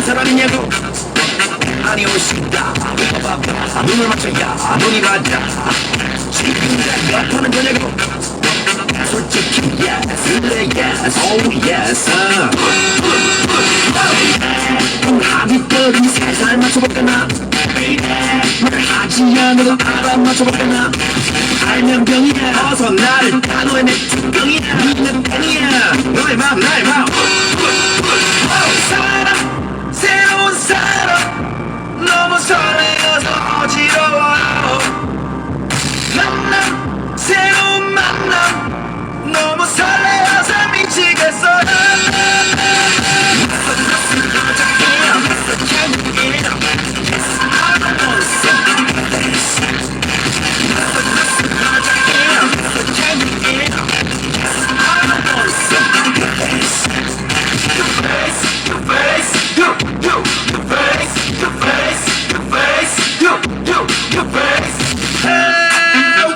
사람이냐고 아니 오신다 눈을 맞춰야 눈이 맞아 지금 같아는 거냐고 솔직히 yes 그래 yes oh yes 합의들은 살살 맞춰볼까나 말하지 않아도 알아맞혀볼까나 알면 병이야 어서 나를 단호해 내 투병이야 니는 팬이야 너의 맘 나의 맘 사람 새로운 사람 너무 설레어서 어지러워요 만남 새로운 만남 너무 설레어서 미치겠어요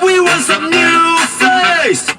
We want some new face.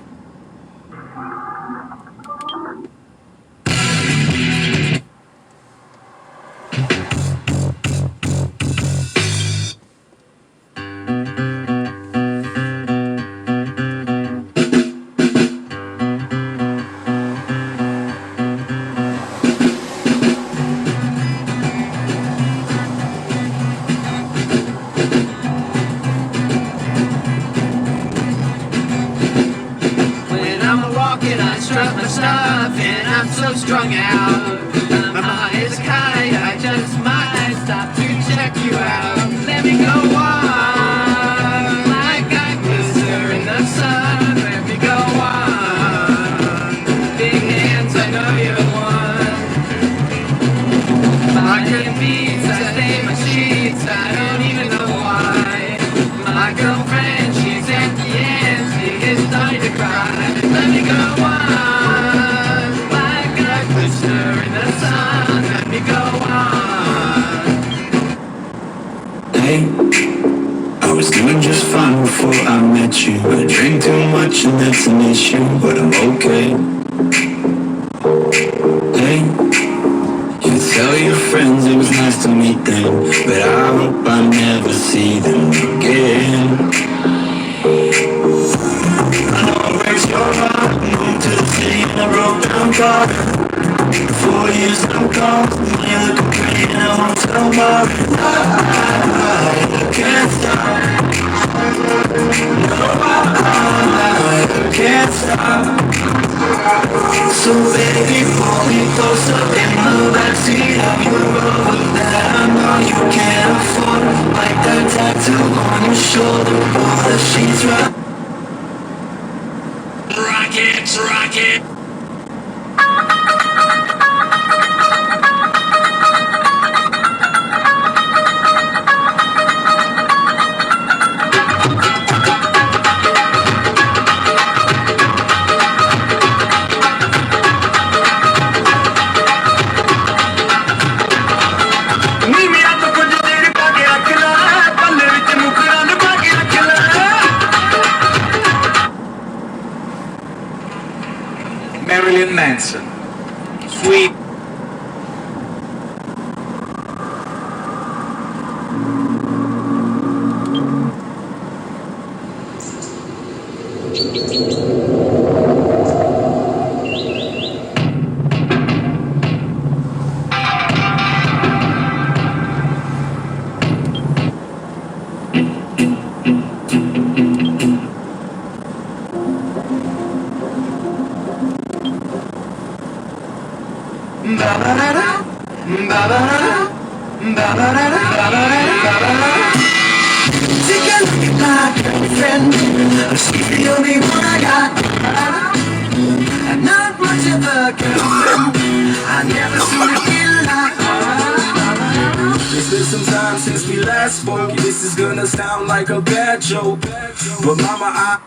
I struck my stuff and I'm so strung out. My mind is kind, I just might stop to check you out. Let me go on, like I glister in the sun. Let me go on, big hands, I know you're one. My MBytes, I stain my sheets, I don't even know why. My girlfriend, she's at the end, she is starting to cry. Let me go on. I was doing just fine before I met you. I drink too much and that's an issue, but I'm okay. Hey, you tell your friends it was nice to meet them, but I hope I never see them again. I know it breaks your heart. Moved to the city in a broke down car. 4 years no calls, when you're looking pretty in a hotel bar. I can't stop. No, I can't stop. So baby, pull me closer in the backseat of your Rover that I know you can't afford. Like that tattoo on your shoulder, all the sheets right. Rockets, rocket. Marilyn Manson. Sweet. Take a look at my girlfriend. She's the only one I got. I'm not much of a girlfriend. I never seen a kid like her. It's been some time since we last spoke. This is gonna sound like a bad joke, but mama,